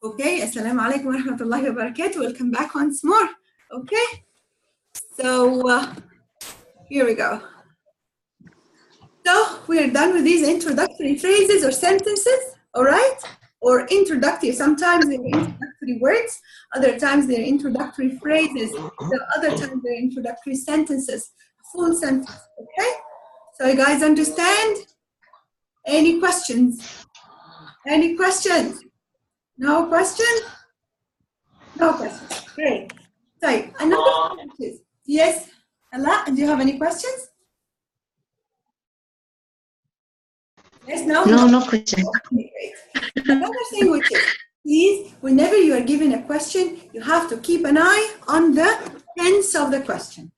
Okay, assalamu alaikum wa rahmatullahi wa barakatuh. Welcome back once more. Okay, so here we go. So we are done with these introductory phrases or sentences, all right? Or introductory, sometimes they're introductory words, other times they're introductory phrases, the other times they're introductory sentences, full sentence, okay? So you guys understand? Any questions? Any questions? No questions? No questions. Great. So another sentence. Yes, Allah, do you have any questions? Yes, no? No question. Okay, great. Another thing which is, please, whenever you are given a question, you have to keep an eye on the tense of the question.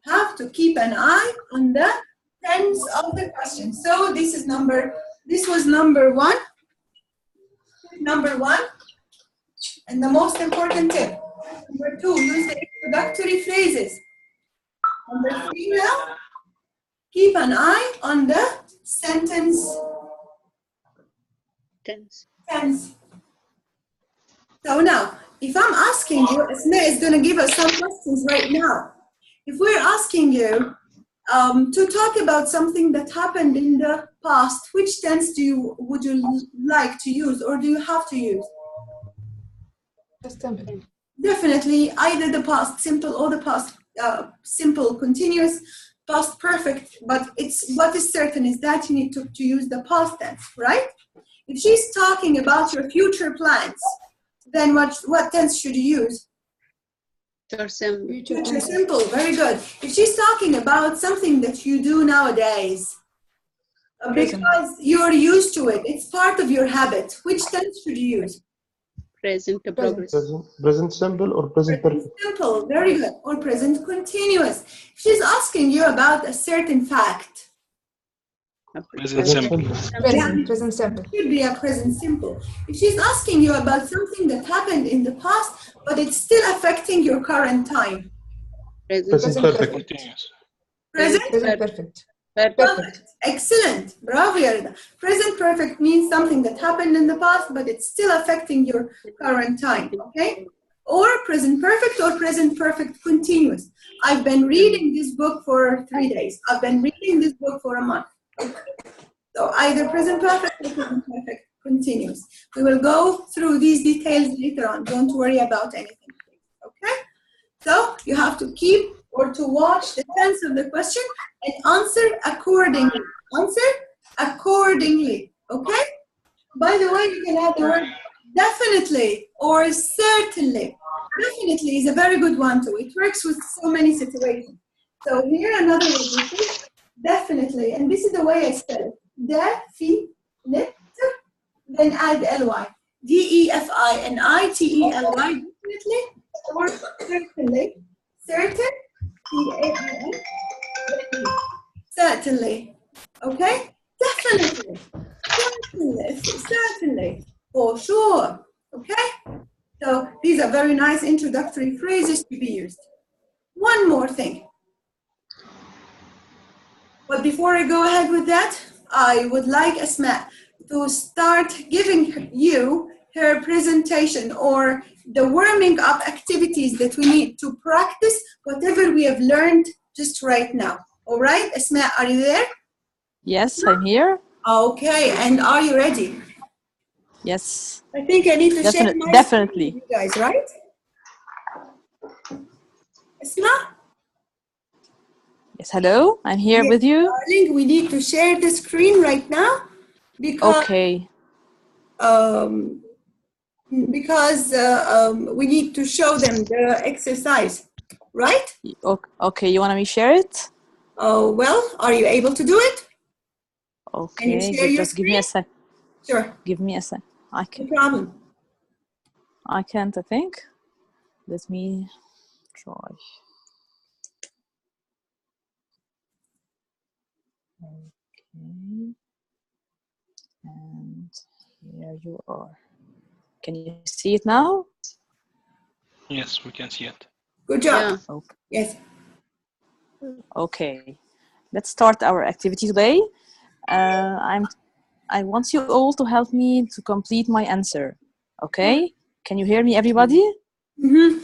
You have to keep an eye on the tense of the question. So this was number one. Number one. And the most important tip. Number two, use the introductory phrases. Number three, now, keep an eye on the sentence tense. So now, if I'm asking you, Asma is going to give us some questions right now. If we're asking you to talk about something that happened in the past, which tense would you like to use, or do you have to use? Definitely, either the past simple or the past simple continuous, past perfect. But what is certain is that you need to use the past tense, right? If she's talking about your future plans, then what tense should you use? Future simple, very good. If she's talking about something that you do nowadays, because you're used to it, it's part of your habit, which tense should you use? Present progress. Present simple or present perfect? Simple, very good. Or present continuous. If she's asking you about a certain fact, Present simple. Present simple. Should be a present simple. If she's asking you about something that happened in the past, but it's still affecting your current time. Present perfect. Present Perfect. perfect. Excellent. Bravo, Yarda. Present perfect means something that happened in the past, but it's still affecting your current time. Okay? Or present perfect or present perfect continuous. I've been reading this book for 3 days. I've been reading this book for a month. So either present perfect or present perfect continuous. We will go through these details later on. Don't worry about anything. Okay? So you have to keep or to watch the tense of the question and answer accordingly. Answer accordingly. Okay? By the way, you can add the word definitely or certainly. Definitely is a very good one too. It works with so many situations. So here another word. Definitely, and this is the way I spell it. Definite, then add ly. definitely, definitely, or certainly. Certain, C-A-I-N, certainly. Okay? Definitely. Certainly. For sure. Okay? So these are very nice introductory phrases to be used. One more thing. But before I go ahead with that, I would like Asma to start giving you her presentation or the warming up activities that we need to practice whatever we have learned just right now. All right, Asma, are you there? Yes, I'm here. Okay, and are you ready? Yes. I think I need to share my definitely. screen with you guys, right? Asma? Yes, hello, I'm here with you. Darling, we need to share the screen right now because okay. We need to show them the exercise, right? Okay, you want me to share it? Oh, well, are you able to do it? Okay, can you share your just give me a sec. Sure. Give me a sec. I can. No problem. I can't, I think. Let me try. Okay. And here you are. Can you see it now? Yes, we can see it. Good job. Yeah. Okay. Yes. Okay. Let's start our activity today. I want you all to help me to complete my answer. Okay? Can you hear me, everybody? Mhm.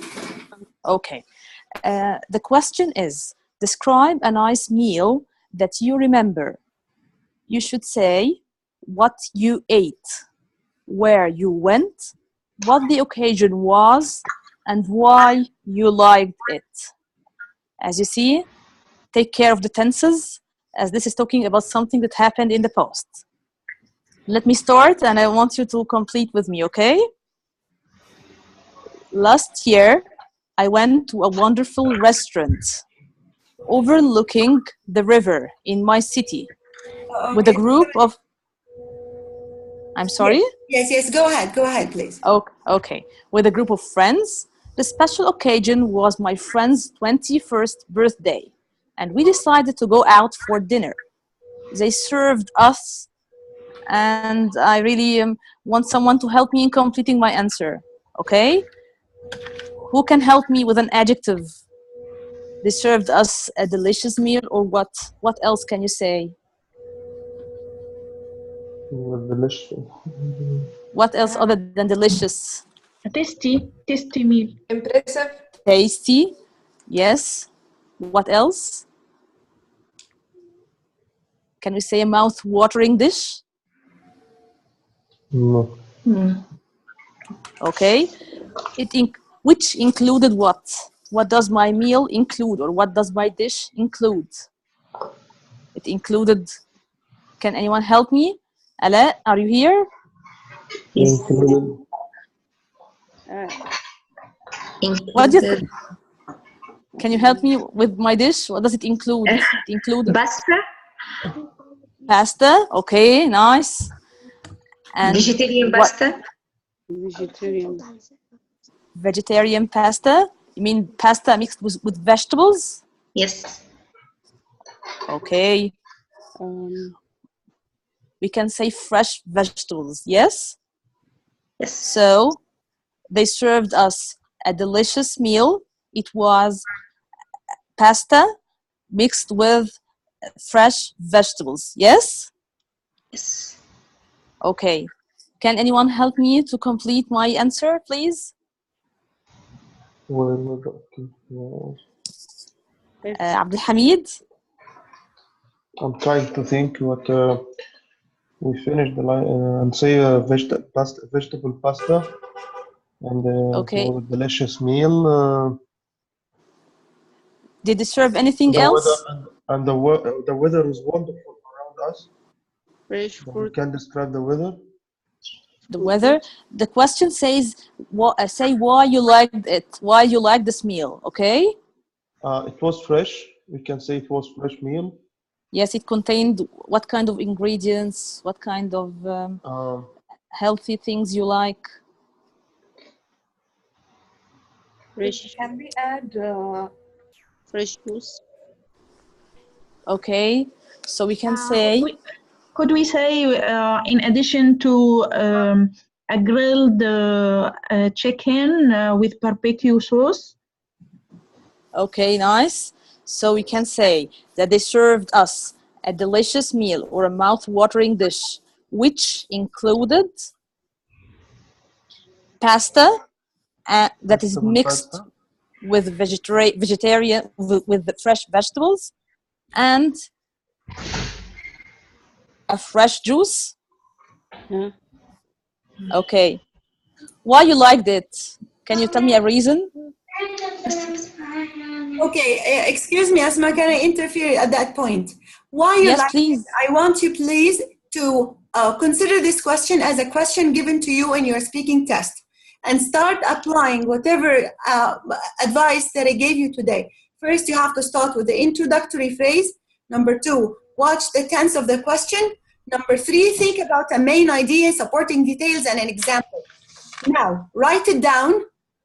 Okay. The question is, describe a nice meal that you remember. You should say what you ate, where you went, what the occasion was, and why you liked it. As you see, take care of the tenses, as this is talking about something that happened in the past. Let me start, and I want you to complete with me, okay? Last year, I went to a wonderful restaurant overlooking the river in my city with a Okay. group of... I'm sorry? Yes. Go ahead, please. Okay. With a group of friends. The special occasion was my friend's 21st birthday, and we decided to go out for dinner. They served us, and I really want someone to help me in completing my answer, okay? Who can help me with an adjective? They served us a delicious meal, or what? What else can you say? Delicious. What else other than delicious? Tasty meal. Impressive. Tasty, yes. What else? Can we say a mouth-watering dish? No. Okay. Which included what? What does my meal include, or what does my dish include? It included... Can anyone help me? Ala, are you here? Yes. What do you Can you help me with my dish? What does it include? It included Pasta. pasta. Okay, nice. And Vegetarian what? pasta. Vegetarian. Vegetarian pasta? You mean pasta mixed with vegetables? Yes. Okay. We can say fresh vegetables, yes? Yes. So they served us a delicious meal. It was pasta mixed with fresh vegetables, yes? Yes. Okay. Can anyone help me to complete my answer, please? Abdul Hamid? I'm trying to think what we finished the line and say vegetable pasta and Okay. was a delicious meal. Did they serve anything The else? weather and the weather is wonderful around us. Fresh We fruit. can describe the weather. The weather. The question says, say why you liked it, why you liked this meal, okay? It was fresh. We can say it was fresh meal. Yes, it contained what kind of ingredients, what kind of healthy things you like? Fresh. Can we add Fresh juice. Okay, so we can say... Could we say, in addition to a grilled chicken with barbecue sauce? Okay, nice. So we can say that they served us a delicious meal or a mouth-watering dish, which included pasta that is mixed with vegetarian with the fresh vegetables and a fresh juice. Yeah. Okay. Why you liked it? Can you tell me a reason? Okay, excuse me, Asma, can I interfere at that point? Why you Yes, like please. it? I want you please to consider this question as a question given to you in your speaking test and start applying whatever advice that I gave you today. First, you have to start with the introductory phrase. Number 2, watch the tense of the question. Number 3, think about a main idea, supporting details, and an example. Now, write it down,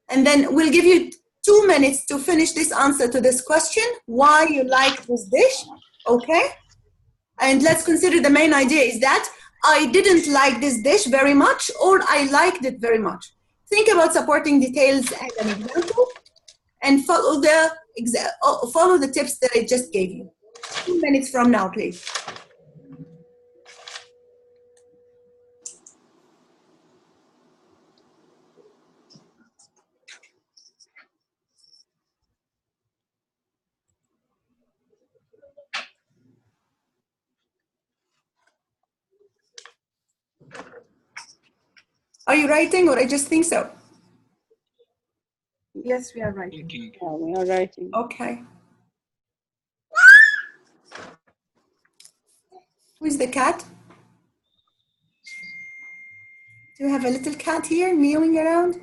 and then we'll give you 2 minutes to finish this answer to this question, why you like this dish, okay? And let's consider the main idea is that I didn't like this dish very much, or I liked it very much. Think about supporting details and an example, and follow the tips that I just gave you. 2 minutes from now, please. Are you writing or I just think so? Yes, we are writing. Yeah, we are writing. Okay. Who's the cat? Do you have a little cat here meowing around?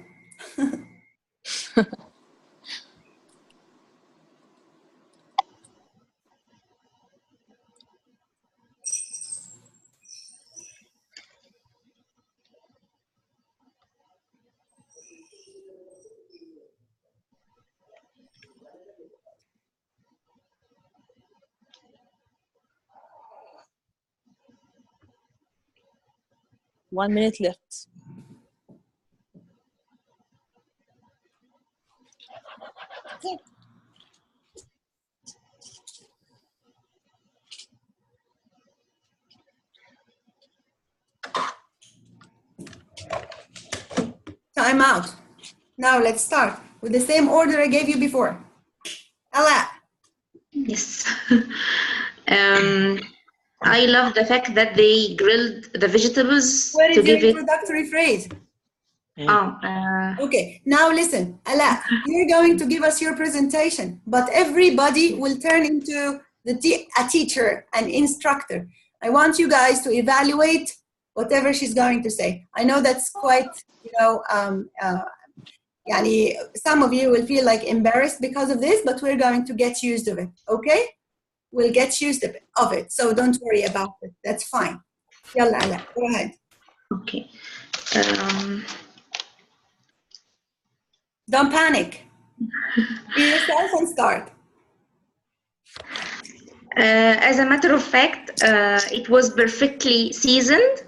One minute left. Time out. Now let's start with the same order I gave you before. Ella. Yes. I love the fact that they grilled the vegetables Where to is your give it. introductory phrase? Oh, Okay, now listen, Ala, you're going to give us your presentation, but everybody will turn into a teacher, an instructor. I want you guys to evaluate whatever she's going to say. I know that's quite, some of you will feel like embarrassed because of this, but we're going to get used to it, okay? We'll get used of it, so don't worry about it. That's fine. Yalla, Ala, go ahead. okay. Don't panic. Be yourself and start. As a matter of fact, it was perfectly seasoned,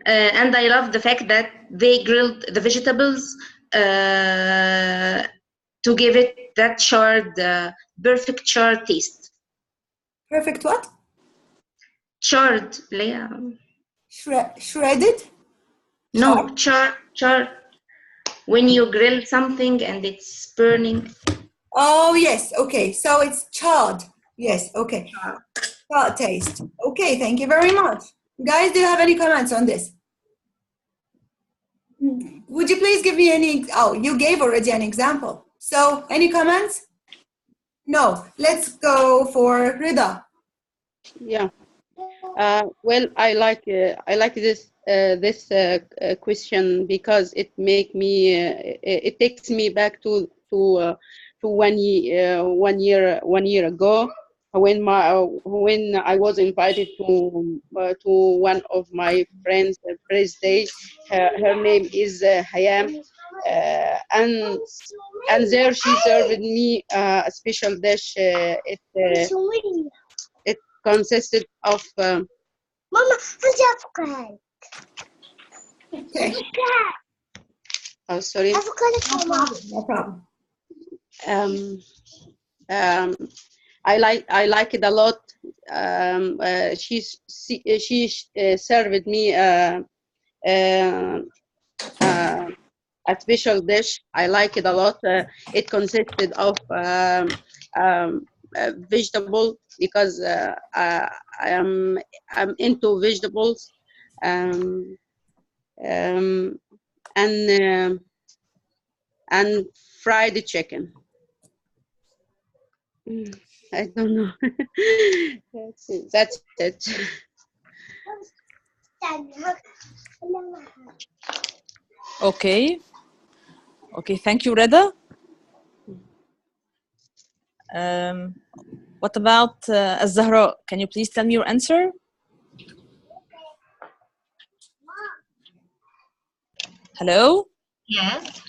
and I love the fact that they grilled the vegetables to give it that charred, perfect charred taste. Perfect what? Charred, yeah. Shredded? No, charred. When you grill something and it's burning. Oh, yes. Okay. So it's charred. Yes. Okay. Charred taste. Okay. Thank you very much. Guys, do you have any comments on this? Would you please give me any? Oh, you gave already an example. So any comments? No. Let's go for Rida. Yeah. Well, I like this question because it takes me back to 1 year ago when I was invited to one of my friends' birthday. Her name is Hayam, and there she served me a special dish. It consisted of Okay. oh, sorry. No problem. I like it a lot. She served me a special dish. I like it a lot. It consisted of vegetable because I'm into vegetables, and fried chicken. I don't know. That's it. Okay. Okay, thank you, Reda. What about Az-Zahra? Can you please tell me your answer? Hello? Yes.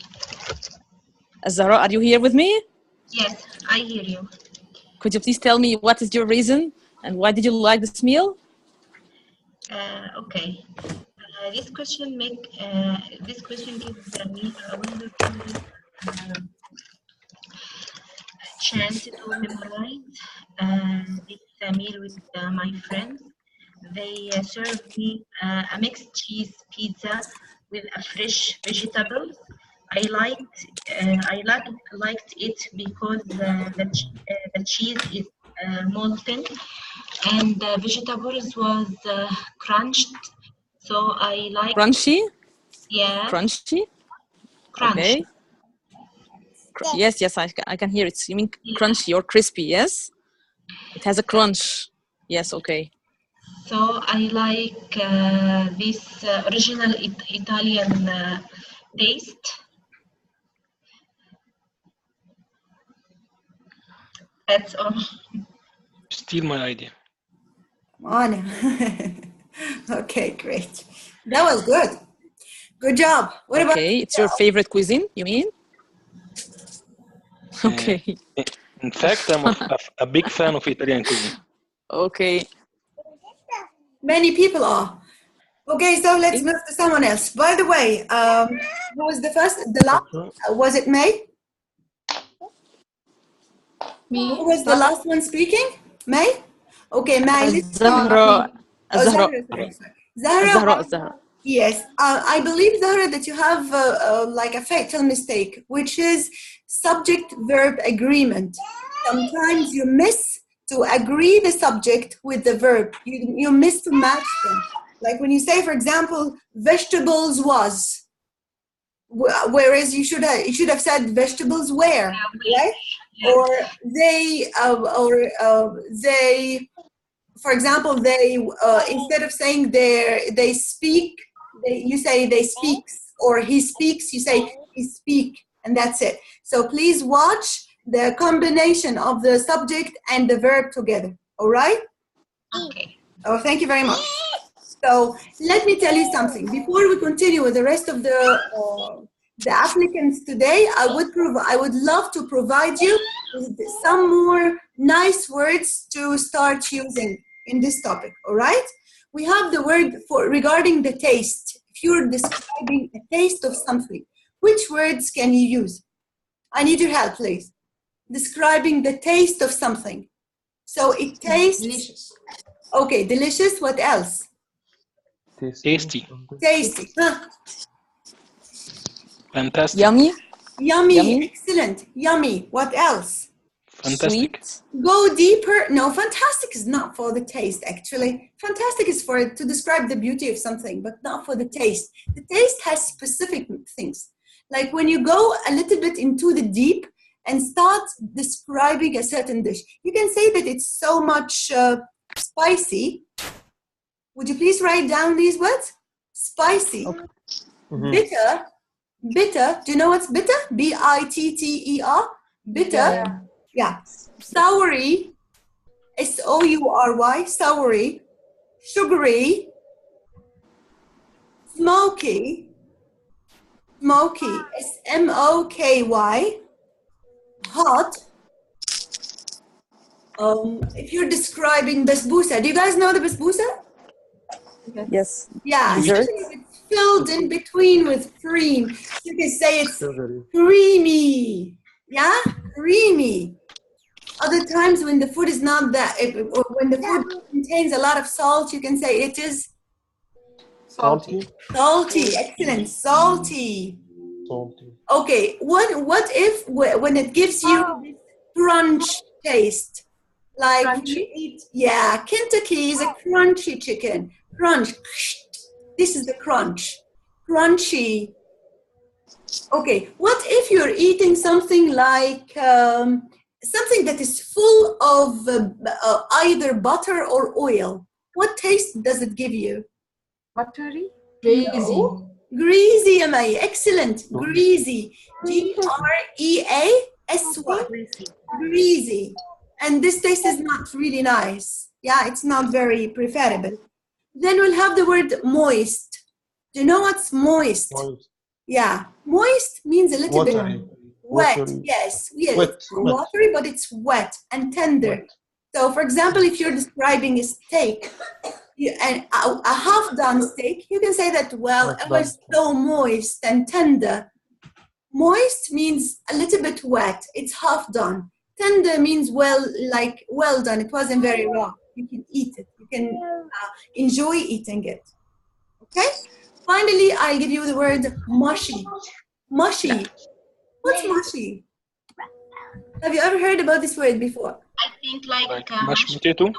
Az-Zahra, are you here with me? Yes, I hear you. Could you please tell me what is your reason and why did you like this meal? Okay. This question gives me a wonderful chance to memorize this meal with my friends. They served me a mixed cheese pizza with a fresh vegetables. I liked it because the cheese is molten and the vegetables was crunched. So I like Crunchy? Yeah. Crunchy? Crunch. Okay. Yes, yes, I can hear it. You mean crunchy or crispy, yes? It has a crunch. Yes, okay. So I like this original Italian taste. That's all. Steal my idea. On. Okay, great. That was good. Good job. What about Okay, it's your favorite cuisine, you mean? Okay. In fact, I'm a big fan of Italian cuisine. Okay. many people are? Okay, so let's move to someone else. By the way, who was the first? The last? Was it May? Me? Who was the last one speaking? May? Okay, May. Zahra. Oh, Zahra. Zahra. Zahra. Yes, I believe, Zahra, that you have like a fatal mistake, which is subject-verb agreement. Sometimes you miss to agree the subject with the verb. You miss to match them. Like when you say, for example, vegetables was, whereas you should have said vegetables were, right? Or they, for example, they instead of saying they speak, you say they speaks, or he speaks, you say he speak, and that's it. So please watch the combination of the subject and the verb together. All right? Okay. Oh, thank you very much. So let me tell you something. Before we continue with the rest of the applicants today, I would love to provide you with some more nice words to start using in this topic. All right? We have the word for regarding the taste. If you're describing a taste of something, which words can you use? I need your help, please. Describing the taste of something. So it tastes Delicious. Okay, delicious. What else? Tasty. Tasty. Huh. Fantastic. Yummy. Yummy. Excellent. Yummy. What else? Fantastic. Sweet. Go deeper. No, fantastic is not for the taste, actually. Fantastic is for to describe the beauty of something, but not for the taste. The taste has specific things. Like when you go a little bit into the deep and start describing a certain dish, you can say that it's so much spicy. Would you please write down these words? Spicy. Okay. Bitter. Bitter. Do you know what's bitter? B-I-T-T-E-R. Bitter. Yeah. Soury. S-O-U-R-Y. Soury. Sugary. Smoky. Smoky. S-M-O-K-Y. Hot. If you're describing basbousa, do you guys know the basbousa? Yes. Yeah, Dessert. it's filled in between with cream. You can say it's creamy. Yeah, creamy. Other times when the food is not that, or when the food contains a lot of salt, you can say it is Salty. salty. Excellent, salty. Salty. Okay, what if when it gives you this crunch taste? Like you eat, yeah, Kentucky is a crunchy chicken. Crunch. This is the crunch. Crunchy. Okay, what if you're eating something like something that is full of either butter or oil? What taste does it give you? Buttery. Greasy. No. Greasy, Amai. Excellent. Greasy. G-R-E-A-S-Y. Greasy. And this taste is not really nice. Yeah, it's not very preferable. Then we'll have the word moist. Do you know what's moist? Moist. Yeah, moist means a little Watery. bit wet. Watery. Yes, yes. Wet. It's watery, but it's wet and tender. Wet. So, for example, if you're describing a steak, and a half-done steak, you can say that, well, it was so moist and tender. Moist means a little bit wet. It's half-done. Tender means well done. It wasn't very raw. You can eat it. You can enjoy eating it. Okay? Finally, I'll give you the word mushy. Mushy. What's mushy? Have you ever heard about this word before? I think like Mashed potato.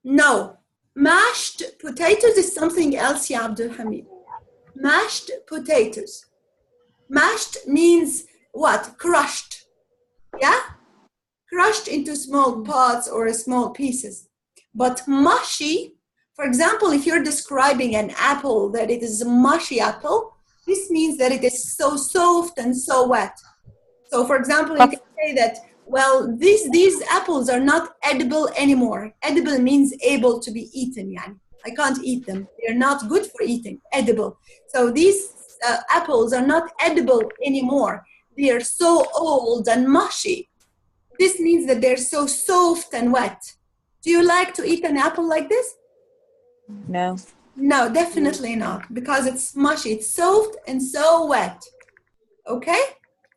No. Mashed potatoes is something else, ya Abdul Hamid. mashed potatoes. Mashed means what? Crushed. Yeah? Crushed into small parts or small pieces. But mushy, for example, if you're describing an apple that it is a mushy apple, this means that it is so soft and so wet. So for example, you can say that, well, these apples are not edible anymore. Edible means able to be eaten. Yani. I can't eat them. They're not good for eating. Edible. So these apples are not edible anymore. They are so old and mushy. This means that they're so soft and wet. Do you like to eat an apple like this? No. No, definitely not, because it's mushy. It's soft and so wet. Okay?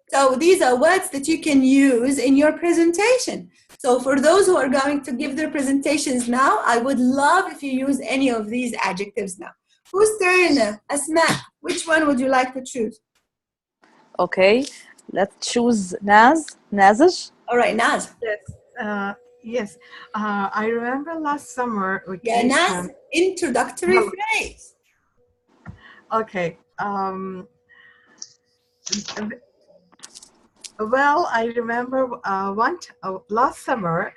So these are words that you can use in your presentation. So for those who are going to give their presentations now, I would love if you use any of these adjectives now. Whose turn? Asma, which one would you like to choose? Okay, let's choose Nazaj. All right, Naz. Yes. I remember last summer Yeah, vacation. Naz, introductory phrase. Okay. Well, I remember last summer.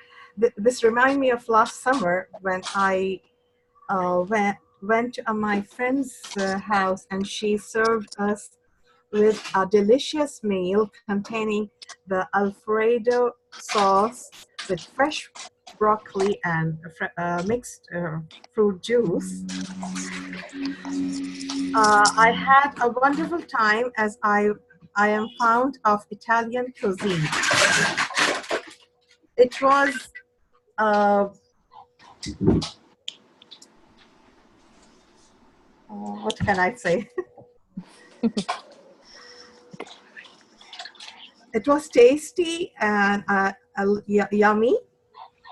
This reminds me of last summer when I went to my friend's house, and she served us with a delicious meal containing the Alfredo sauce with fresh broccoli and mixed fruit juice. I had a wonderful time as I am fond of Italian cuisine. It was what can I say? It was tasty and yummy,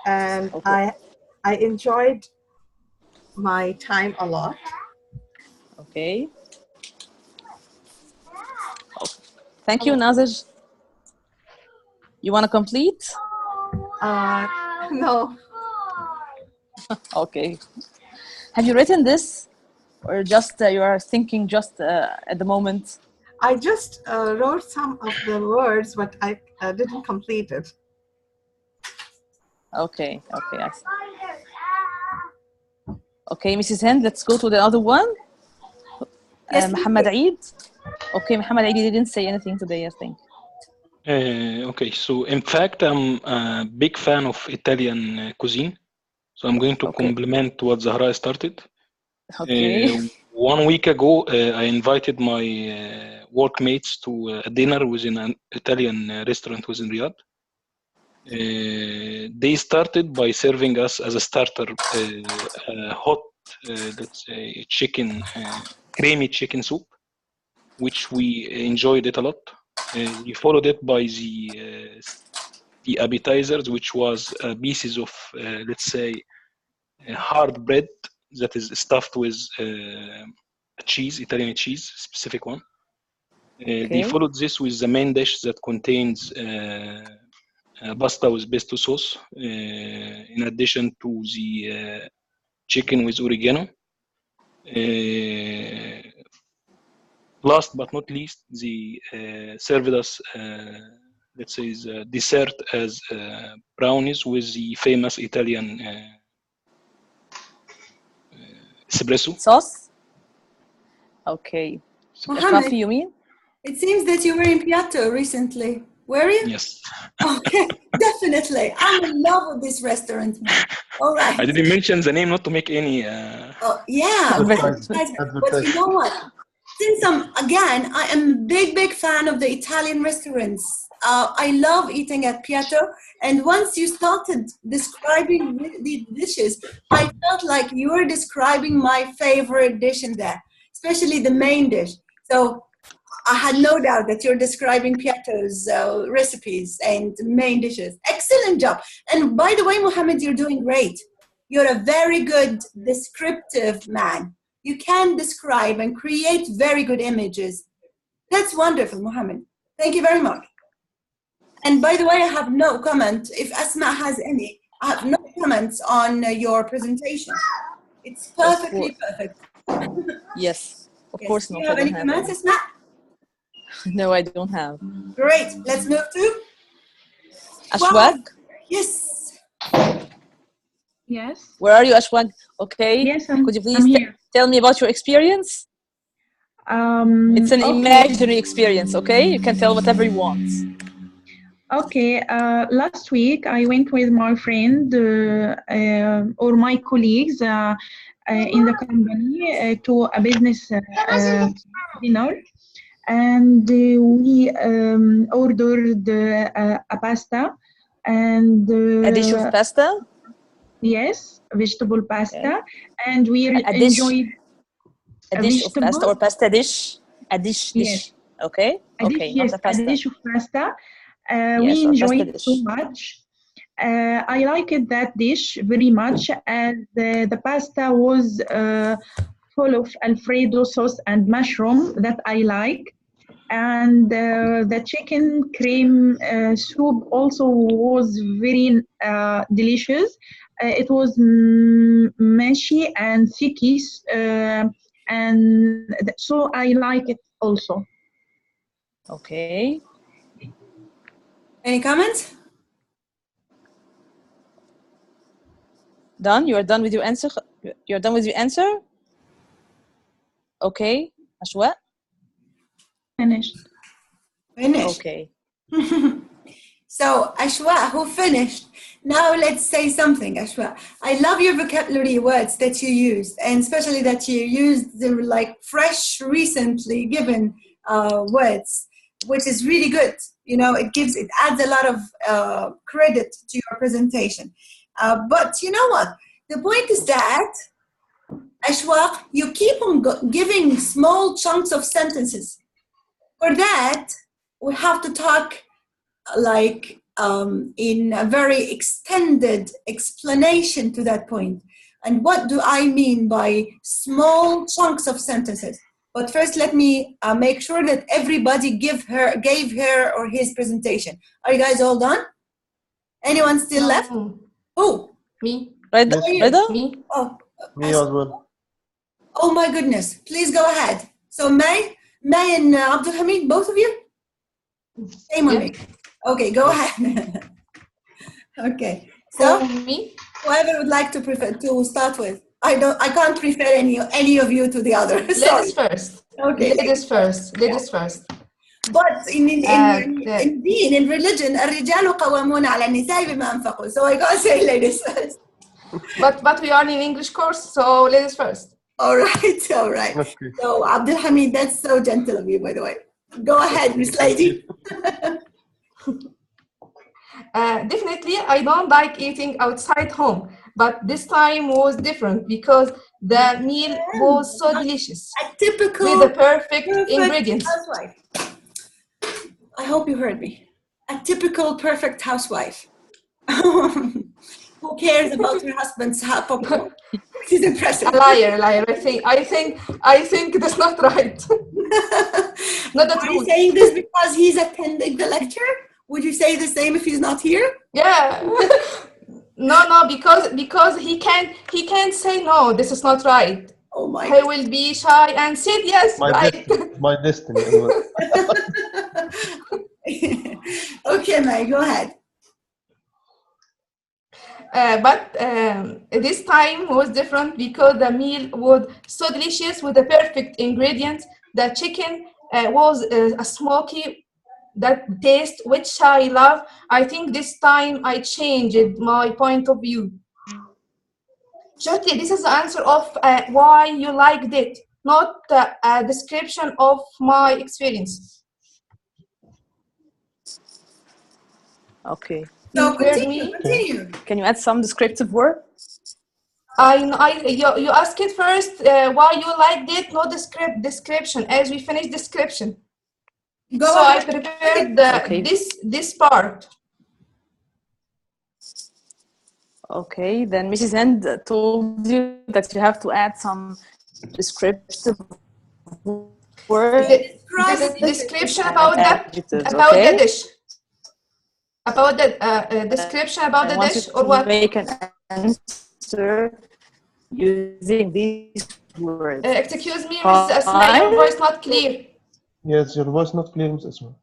and Okay. I enjoyed my time a lot. Okay. Thank you, Nazaj. You want to complete? No. Okay. Have you written this, or just you are thinking just at the moment? I just wrote some of the words, but I didn't complete it. Okay. Okay. I see. Okay, Mrs. Hind, let's go to the other one. Yes, Muhammad Eid. Okay, Muhammad Eid didn't say anything today, I think. Okay, so in fact, I'm a big fan of Italian cuisine. So I'm going to complement what Zahra started. Okay. 1 week ago, I invited my workmates to a dinner within an Italian restaurant within Riyadh. They started by serving us as a starter hot, let's say, chicken, creamy chicken soup, which we enjoyed it a lot. We followed it by the appetizers, which was pieces of, let's say, hard bread that is stuffed with cheese, Italian cheese, specific one. They followed this with the main dish that contains pasta with pesto sauce, in addition to the chicken with oregano. Last but not least, they served us, let's say, the dessert as brownies with the famous Italian espresso Sauce? Okay. Mohammed, Coffee, you mean? it seems that you were in Piatto recently. Were you? Yes. Okay, definitely. I'm in love with this restaurant. All right. I didn't mention the name not to make any. Oh, yeah. But you know what? Since I am a big fan of the Italian restaurants. I love eating at Piatto. And once you started describing the dishes, I felt like you were describing my favorite dish in there, especially the main dish. So I had no doubt that you're describing Piatto's recipes and main dishes. Excellent job. And by the way, Mohammed, you're doing great. You're a very good descriptive man. You can describe and create very good images. That's wonderful, Mohammed. Thank you very much. And by the way, I have no comment. If Asma has any, I have no comments on your presentation. It's perfectly perfect. Yes, Of Yes. course Do not. you I have any don't have comments, any. Isma? No, I don't have. Great. Let's move to Ashwag, Yes. Yes. where are you, Ashwag? Okay. Yes, Could you I'm please here. tell me about your experience? It's an Okay. imaginary experience, okay? You can tell whatever you want. Okay. Last week I went with my friend or my colleagues in the company to a business dinner, and we ordered a pasta and A dish of pasta? yes, vegetable pasta, and we A dish? enjoyed A dish of pasta vegetable. or pasta dish? A dish, Yes. Okay? A dish, Okay, yes, not a a pasta. dish of pasta. Yes, We or pasta enjoyed dish. so much. I liked that dish very much, as the pasta was full of Alfredo sauce and mushroom that I like. And the chicken cream soup also was very delicious. It was meshy and thicky, and so I like it also. Okay. Any comments? Done? You are done with your answer? You're done with your answer? Okay. Ashwa? Finished. Finished. Okay. So, Ashwa, who finished? Now let's say something, Ashwa. I love your vocabulary words that you used, and especially that you used the like fresh, recently given words, which is really good. You know, it adds a lot of credit to your presentation. But you know what? The point is that, Ashwa, you keep on giving small chunks of sentences. For that, we have to talk like in a very extended explanation to that point. And what do I mean by small chunks of sentences? But first, let me make sure that everybody gave her or his presentation. Are you guys all done? Anyone still left? Who? Me. Reda? Yes. Reda? Me. Oh, Me as well. oh my goodness. Please go ahead. So May and Abdul Hamid, both of you? Shame on me. Okay, go ahead. Okay. So Me. whoever would like to start with. I can't prefer any of you to the other. Ladies first. Okay. Ladies first. Ladies first. But in deen, in religion, الرجال قوامون على النساء بما أنفقوا. So I gotta say ladies first. But we are in English course, so ladies first. All right. Okay. So Abdul Hamid, that's so gentle of you, by the way. Go ahead, Miss Lady. Definitely, I don't like eating outside home, but this time was different because the meal was so delicious. A typical with the perfect ingredients. Housewife. I hope you heard me. A typical perfect housewife. Who cares about her husband's popcorn? Which is impressive. A liar. I think that's not right. Not the Are truth. you saying this because he's attending the lecture? Would you say the same if he's not here? Yeah. No, because he can't say no. This is not right. Oh my! He will be shy and said yes, right. My destiny. Okay, May, go ahead. But this time was different because the meal was so delicious with the perfect ingredients. The chicken was a smoky that taste which I love. I think this time I changed my point of view. Shortly, this is the answer of why you liked it, not a description of my experience. Okay. So You heard me? continue. Can you add some descriptive word? You asked it first why you liked it, not description, as we finished description. So I prepared this part. Okay, then Mrs. Hand told you that you have to add some descriptive word. The description about the dish. About the description about the dish or what? Make an answer using these words. Excuse me, Ms. Asma, your voice not clear. Yes, your voice not clear, Ms. Asma.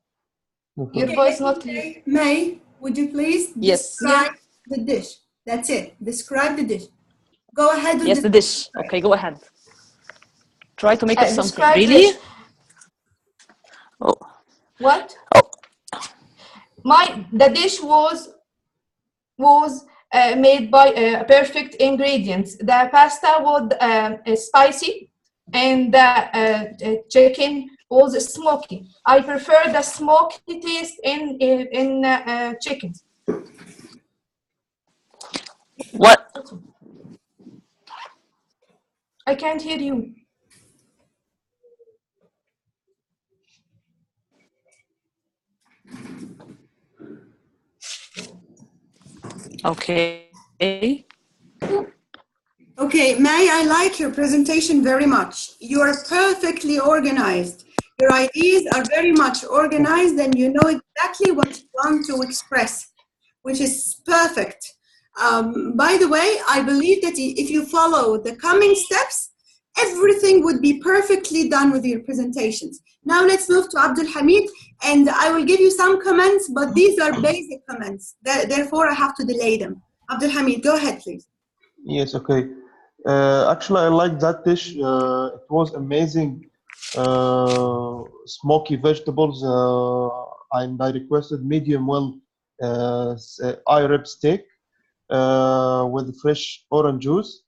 Your voice not clear. Okay, May, would you please describe the dish? That's it. Describe the dish. Go ahead with the dish. Okay, go ahead. Try to make it something. Really? Dish. Oh. What? Oh. The dish was made by perfect ingredients. The pasta was spicy, and the chicken was smoky. I prefer the smoky taste in chicken. What? I can't hear you. Okay. Okay, May, I like your presentation very much. You are perfectly organized. Your ideas are very much organized and you know exactly what you want to express, which is perfect. By the way, I believe that if you follow the coming steps, everything would be perfectly done with your presentations. Now let's move to Abdul Hamid, and I will give you some comments, but these are basic comments. Therefore, I have to delay them. Abdul Hamid, go ahead, please. Yes, okay. Actually, I like that dish. It was amazing. Smoky vegetables, and I requested medium well eye rib steak with fresh orange juice.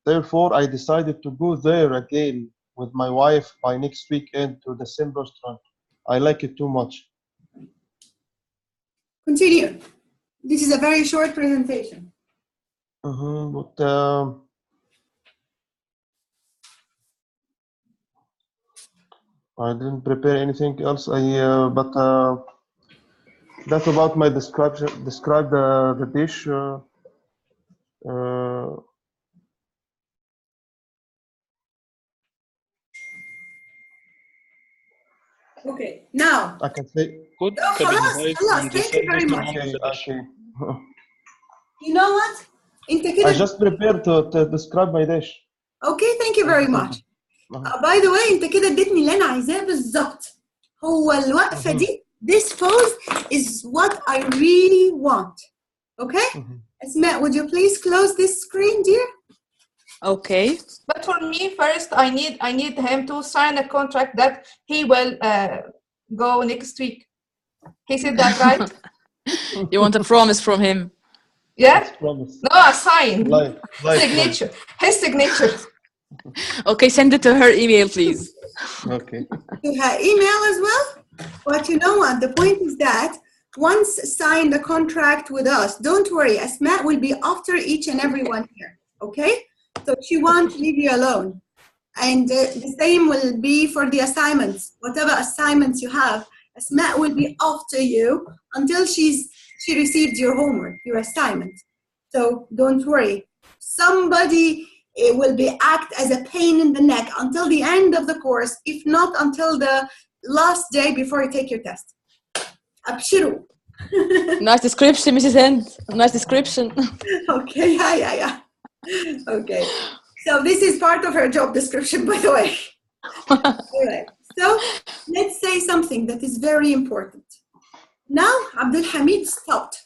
Therefore, I decided to go there again with my wife by next weekend to the same restaurant. I like it too much. Continue. This is a very short presentation. But I didn't prepare anything else. But that's about my description. Describe the dish. Okay, now. I can say. Good. Thank you very much. Okay. You know what? I just prepared to describe my dish. Okay, thank you very much. By the way, انت كده اديتني اللي انا عايزاه بالظبط. هو الوقفة دي, this pose is what I really want. Okay? Asma, would you please close this screen, dear? Okay. But for me, first, I need him to sign a contract that he will go next week. He said that, right? You want a promise from him? Yeah? No, a sign. Signature. His signature. Okay, send it to her email, please. Okay. To her email as well? But you know what? The point is that once sign the contract with us, don't worry, Asma will be after each and every one here. Okay? So she won't leave you alone. And the same will be for the assignments. Whatever assignments you have, Asma will be after you until she received your homework, your assignment. So don't worry. Somebody will act as a pain in the neck until the end of the course, if not until the last day before you take your test. Abshiru. Nice description, Mrs. Hind. Nice description. Okay, yeah. Okay. So this is part of her job description, by the way. All right. So let's say something that is very important. Now, Abdul Hamid stopped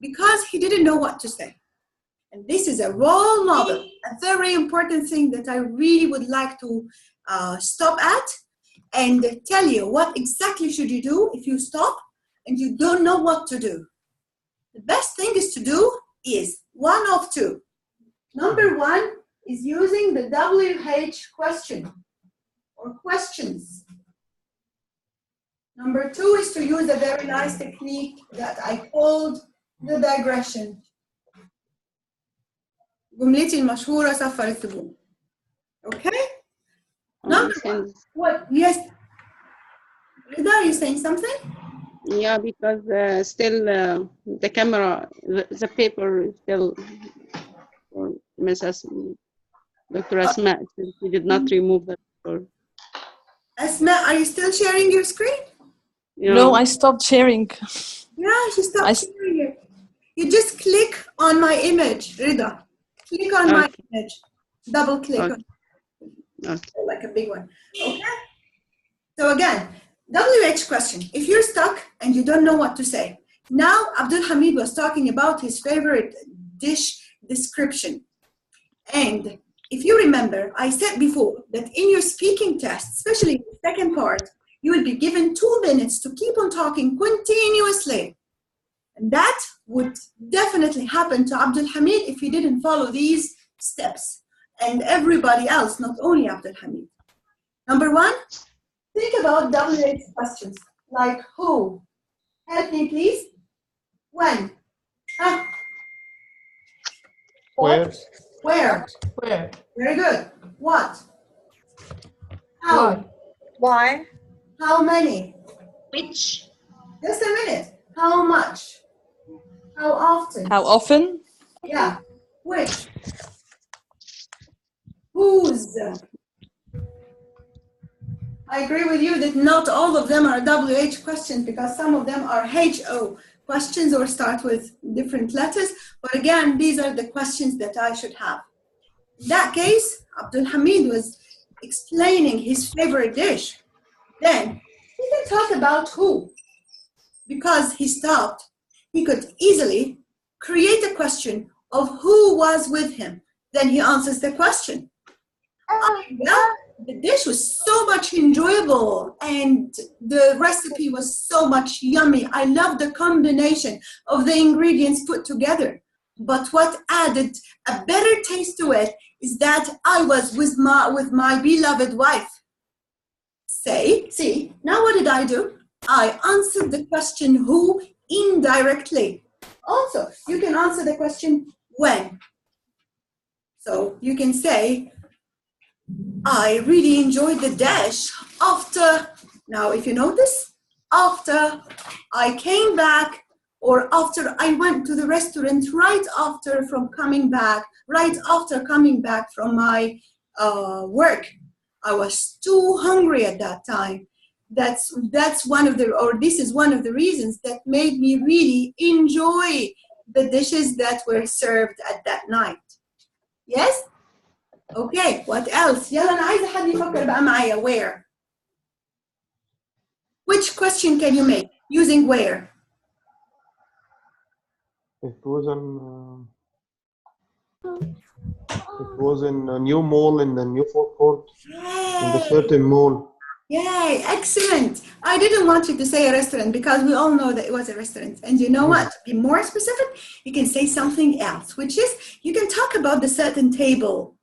because he didn't know what to say. And this is a role model, a very important thing that I really would like to stop at and tell you what exactly should you do if you stop and you don't know what to do. The best thing is to do is one of two. Number one is using the WH question or questions. Number two is to use a very nice technique that I called the digression. جملتي المشهورة سفر الزبون. Okay? Number one. What? Yes. Rida, are you saying something? Yeah, because still the camera, the paper is still for Mrs. Dr. Asma. She did not remove the paper. Asma, are you still sharing your screen? Yeah. No, I stopped sharing. Yeah, she stopped sharing it. You just click on my image, Rida. Click on my Okay. image. Double click Okay. on Okay. like a big one. Okay? So again, WH question. If you're stuck and you don't know what to say. Now, Abdul Hamid was talking about his favorite dish description. And if you remember, I said before that in your speaking test, especially in the second part, you will be given 2 minutes to keep on talking continuously. And that would definitely happen to Abdul Hamid if he didn't follow these steps. And everybody else, not only Abdul Hamid. Number 1, think about WH questions like who? Help me, please. When? Huh? Where? Where? Where? Very good. What? How? Why? How many? Which? Just a minute. How much? How often? How often? Yeah. Which? Whose? I agree with you that not all of them are WH questions because some of them are HO questions or start with different letters. But again, these are the questions that I should have. In that case, Abdul Hamid was explaining his favorite dish. Then he can talk about who. Because he stopped, he could easily create a question of who was with him. Then he answers the question. Well, the dish was so much enjoyable and the recipe was so much yummy. I love the combination of the ingredients put together. But what added a better taste to it is that I was with my beloved wife. See, now what did I do? I answered the question who indirectly. Also, you can answer the question when. So you can say, I really enjoyed the dish after, now if you notice, after I came back or after I went to the restaurant right after coming back from my work. I was too hungry at that time. That's one of the, or this is one of the reasons that made me really enjoy the dishes that were served at that night. Yes? Okay, what else? يلا أنا عايزة حد يفكر بقى معايا. Where? Which question can you make using where? It was in a new mall in the new forecourt, in the certain mall. Yay, excellent. I didn't want you to say a restaurant because we all know that it was a restaurant. And you know what? To be more specific, you can say something else, which is you can talk about the certain table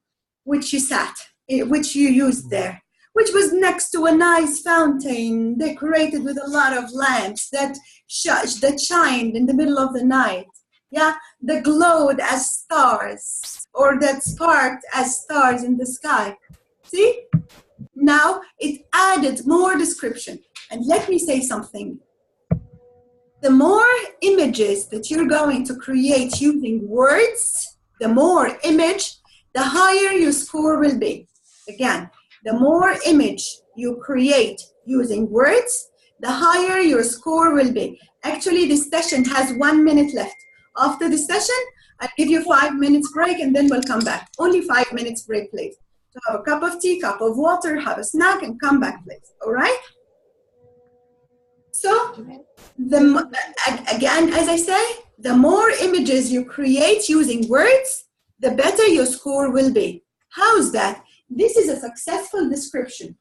which you sat, which you used there, which was next to a nice fountain decorated with a lot of lamps that shined in the middle of the night. Yeah, that glowed as stars or that sparked as stars in the sky. See? Now it added more description. And let me say something. The more images that you're going to create using words, the more image, the higher your score will be. Again, the more image you create using words, the higher your score will be. Actually, this session has 1 minute left. After the session, I'll give you 5 minutes break and then we'll come back. Only 5 minutes break, please. So have a cup of tea, cup of water, have a snack, and come back, please. All right? So, again, as I say, the more images you create using words, the better your score will be. How's that? This is a successful description.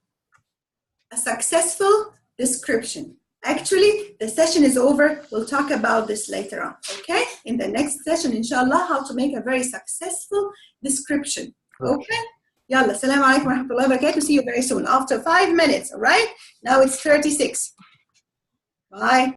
A successful description. Actually, the session is over. We'll talk about this later on, okay? In the next session, inshallah, how to make a very successful description, okay? Yalla, assalamu alaikum wa rahmatullahi wa barakatuh. See you very soon. After 5 minutes, all right? Now it's 36. Bye.